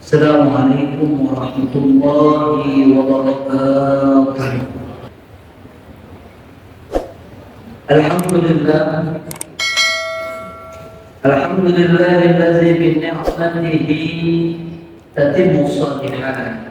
Assalamualaikum warahmatullahi wabarakatuh. Alhamdulillah. Alhamdulillahilladzi bi ni'matihi tatimmu shalihat.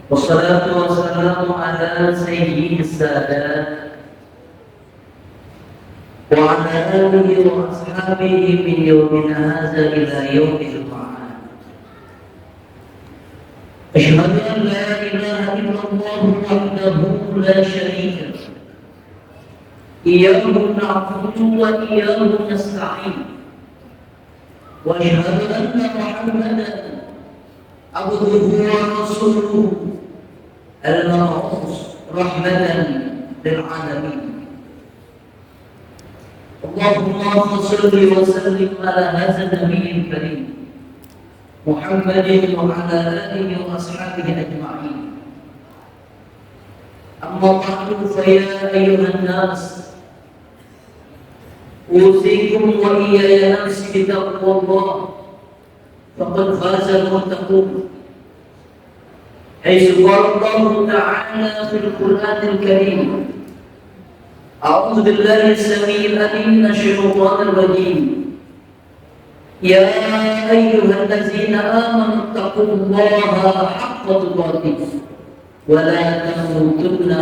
Wassalatu wassalamu ala sayyidis sadat wa ala alihi wa ashabihi min yawmina hadza ila yaumil ma'ad. أشهد أن لا إله إلا الله وحده لا شريك له إياه نعبد وإياه نستعين وأشهد أن محمدا عبده ورسوله المبعوث رحمة للعالمين. اللهم صل وسلم على هذا النبي الكريم محمد وعلى آله وأصحابه أجمعين. أما بعد فيا أيها الناس أوصيكم وإياي نفسي بتقوى الله فقد فاز المتقون، حيث قال الله تعالى في القرآن الكريم: أعوذ بالله السميع العليم من الشيطان الرجيم. يا أيها الذين آمنوا اتقوا الله حق تقاته ولا تموتن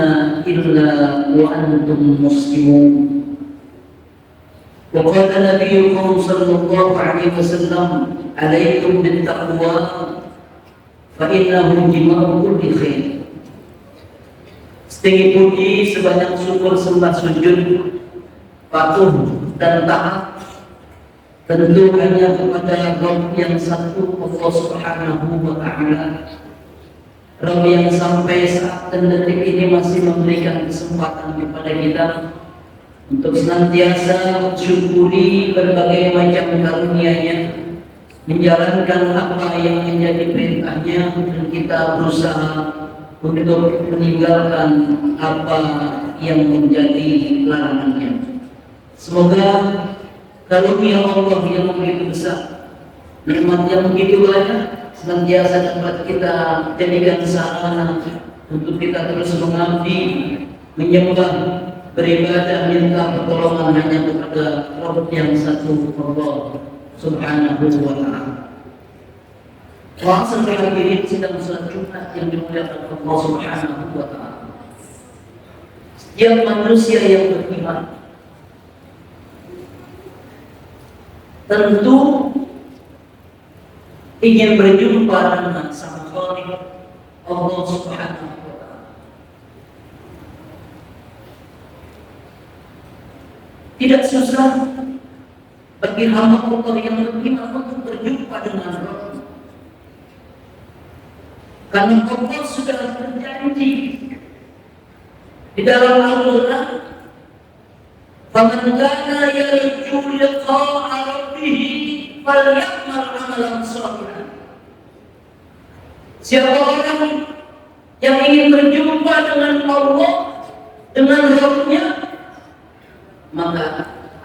إلا وأنتم مسلمون. وقال نبيكم صلى الله عليه وسلم: عليكم بالتقوى فإنه جماع كل خير. Setinggi puji, sebanyak syukur, sembah sujud, patuh dan taat tentu hanya kepada Rabb yang satu, Allah Subhanahu wa Ta'ala. Rabb yang sampai saat dan detik ini masih memberikan kesempatan kepada kita untuk senantiasa mensyukuri berbagai macam karunia-Nya, menjalankan apa yang menjadi perintahnya, dan kita berusaha untuk meninggalkan apa yang menjadi larangannya. Semoga karunia Allah yang begitu besar, nikmat yang begitu banyak, senantiasa dapat kita jadikan sarana untuk kita terus mengabdi, menyembah, beribadah, minta pertolongan hanya kepada Rabb yang satu, Allah Subhanahu wa Ta'ala. Puasa terakhir sedang salat Jumat yang dimuliakan Allah Subhanahu wa Ta'ala. Setiap manusia yang beriman tentu ingin berjumpa dengan Sang Khaliq Allah Subhanahu wa Ta'ala. Tidak susah bagi hamba Allah yang beriman untuk berjumpa dengan Rabb, karena Allah sudah berjanji di dalam Al-Quran: "Faman kana yarju liqa'a rabbih falyamal 'amalan shalihan." Siapa orang yang ingin berjumpa dengan Allah, dengan Rabb-Nya, maka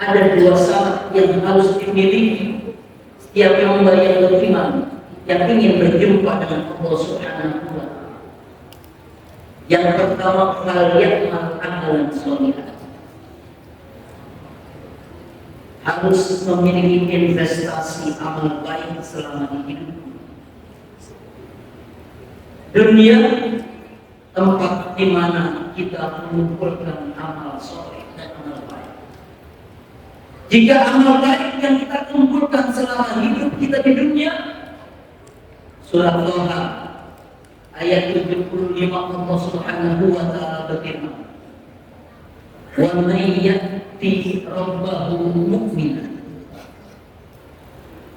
ada dua syarat yang harus dimiliki setiap hamba yang beriman yang ingin berjumpa dengan Allah Subhanahu wa Ta'ala. Yang pertama, falyamal 'amalan shalihan. Harus memiliki investasi amal baik selama hidup. Dunia tempat di mana kita mengumpulkan amal soleh dan amal baik. Jika amal baik yang kita kumpulkan selama hidup kita di dunia, surah Thaha ayat 75 Allah Subhanahu wa Ta'ala berfirman: "Wa may ya'ti rabbahu mu'minan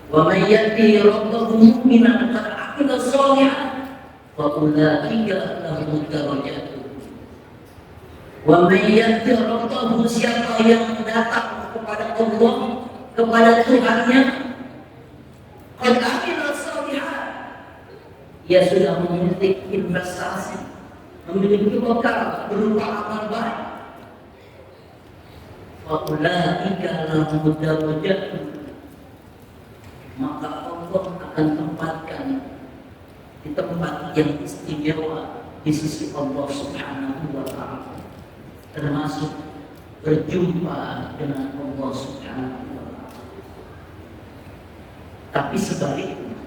wa may ya'ti rabbahu mu'minan qad 'amila shalihan wa ulaika lahum darajatun." Wa may ya'ti rabbahu, siapa yang datang kepada Allah, kepada Tuhannya, qad 'amila shalihan, ia sudah memiliki investasi, memiliki bekal berupa amal baik. Wa ulaika lahum darajatun, maka Allah akan tempatkan di tempat yang istimewa di sisi Allah Subhanahu wa Ta'ala, termasuk berjumpa dengan Allah Subhanahu wa Ta'ala. Tapi sebaliknya,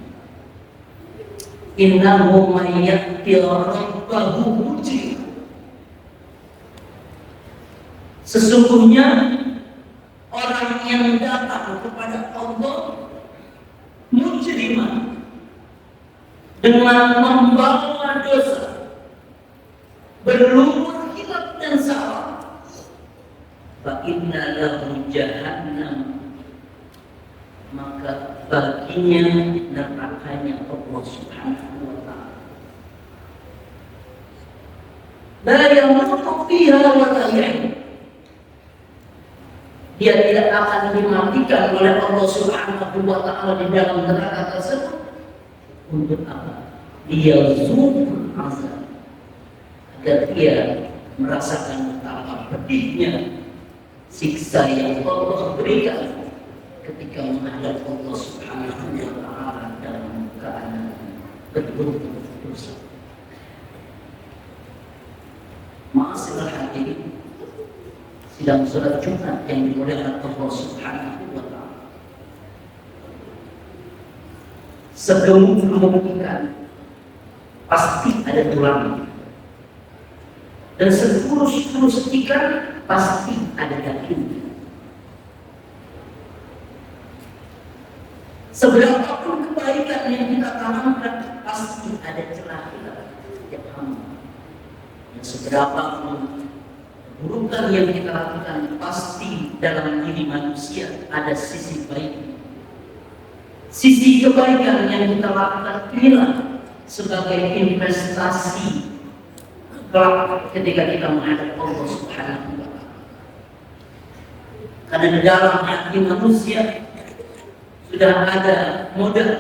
innahu may ya'ti rabbahu mujrim, sesungguhnya orang yang datang kepada Allah mujriman, dengan membawa dosa, berlumur hilaf dan salah, fa inna lahu jahannam, maka baginya nerakanya Allah Subhanahu wa Ta'ala. La yamutu fiha wa la yahya, dia tidak akan dimatikan oleh Allah Subhanahu wa Ta'ala di dalam neraka tersebut. Untuk apa? Dia zuhur azab, agar dia merasakan betapa pedihnya siksa yang Allah berikan ketika menghadap Allah Subhanahu wa Ta'ala dalam keadaan berbuat dosa. Ma'asyiral hadirin, sidang salat Jumat yang dimuliakan Allah Subhanahu wa Ta'ala, segemuk-gemuk ikan pasti ada tulangnya, dan sekurus-kurus ikan pasti ada dagingnya. Seberapapun kebaikan yang kita tanamkan pasti ada celah-celah yang hamba. Dan seberapapun keburukan yang kita lakukan pasti dalam diri manusia ada sisi baik. Sisi kebaikan yang kita lakukan inilah sebagai investasi kelak ketika kita menghadap Allah Subhanahu wa Ta'ala. Karena di dalam hati manusia sudah ada modal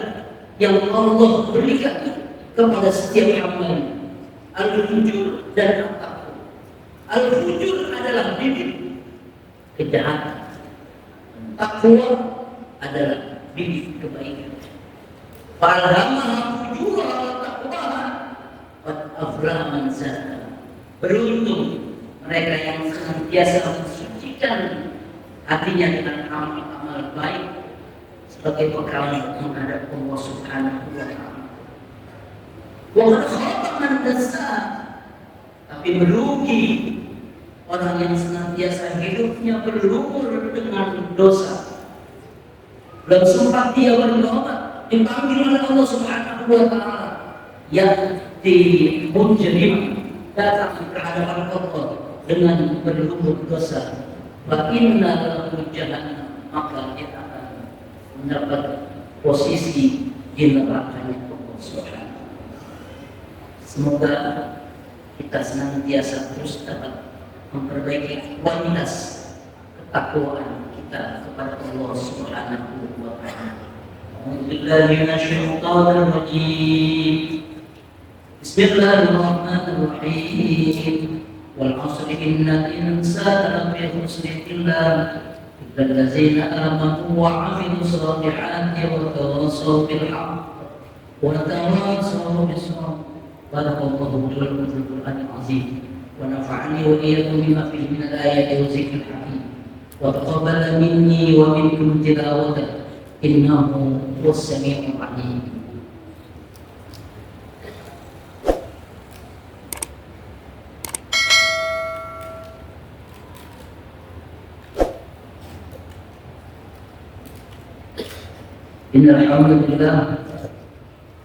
yang Allah berikan kepada setiap hamba. Al-fujur dan at-taqwa. Al-fujur adalah bibit kejahatan, takwa adalah bibit kebaikan. Falhamaha fujuraha wa taqwaha qad aflaha man zakkaha. Beruntung mereka yang senantiasa mensucikan hatinya dengan amal-amal baik sebagai bekal menghadap Allah Subhanahu wa Ta'ala. Wa qad khaba man dassaha. Tapi merugi orang yang senantiasa hidupnya berlumur dengan dosa. Belum sempat dia bertobat, dipanggil oleh Allah Subhanahu wa Ta'ala, ya'ti mujrim, datang ke hadapan Allah dengan berlumur dosa. Fa inna lahu jahannam, maka dia akan mendapat posisi di nerakanya Allah Subhanahu. Semoga kita senantiasa terus dapat memperbaiki kualitas ketakwaan kita kepada Allah Subhanahu wa Ta'ala. A'udzubillahi minasyaitonir rajim. Bismillahirrahmanirrahim. Wal 'asri innal insana lafi khusrin illa allazina amanu wa 'amilus solihati wa tawassaw bil haqq wa tawassaw bis sabr. Barakallahu fil Qur'anil azim. ونفعني وإياكم بما فيه من الآيات والذكر الحكيم وتقبل مني ومنكم تلاوته إنه هو السميع العليم. إن الحمد لله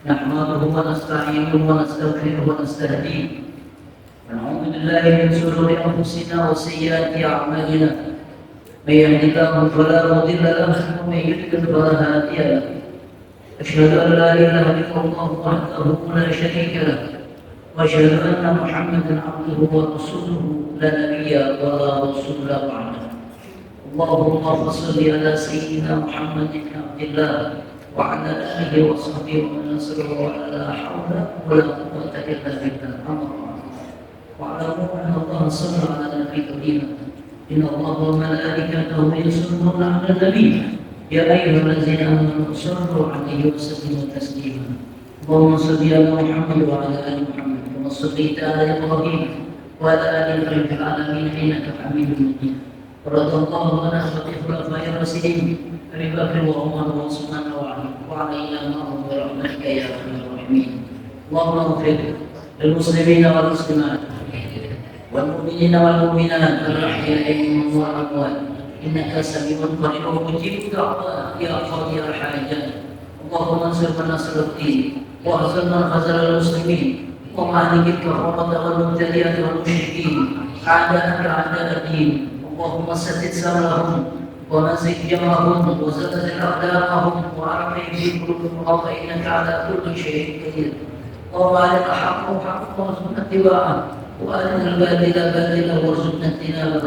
نحمده ونستعينه ونستغفره ونستهديه ونعوذ بالله من شرور أنفسنا وسيئات أعمالنا. من يهد الله فلا مضل له ومن يضلل فلا هادي له. أشهد أن لا إله إلا الله وحده لا شريك له وأشهد أن محمدا عبده ورسوله لا نبي ولا رسول بعده. اللهم صل على سيدنا محمد بن عبد الله وعلى آله وصحبه ومن نصره ولا حول ولا قوة إلا بالله. واعلموا ان الله صلى على النبي الكريم ان الله وملائكته يصلون على النبي يا أيها الذين آمنوا صلوا عليه وسلموا تسليما اللهم صل على محمد وعلى آل محمد كما صليت على إبراهيم وعلى آل إبراهيم في العالمين إنك حميد مجيد ورضي الله عن الخلفاء الراشدين أبي بكر وعمر وعثمان وعلي وعلينا معهم برحمتك يا أرحم الراحمين اللهم اغفر للمسلمين والمسلمات والمؤمنين والمؤمنات الأحياء منهم والأموات إنك سميع قريب مجيب الدعوات يا قاضي الحاجات اللهم انصر من نصر الدين واحزن من خذل المسلمين ومالك الكفرة والمبتدئة والمشركين أعداءك أعداء الدين اللهم سدد سرهم ونزل جمعهم وزلزل أقدامهم وأرقهم في قلوبهم فإنك على كل شيء قدير اللهم عليك حقه حقه وارزقنا اتباعه وأرنا الباطل باطلا وارزقنا اجتنابه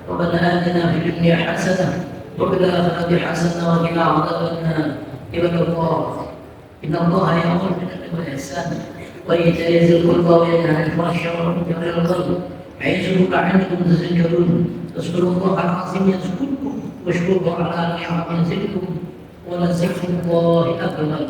ربنا آتنا في الدنيا حسنة وفي الآخرة حسنة وقنا عذاب النار عباد الله إن الله يأمر بالعدل والإحسان وإيتاء ذي القربى وينهى عن الفحشاء والمنكر والبغي يعظكم لعلكم تذكرون اذكروا الله العظيم يذكركم واشكروه على نعمه يزدكم ولذكر الله أكبر.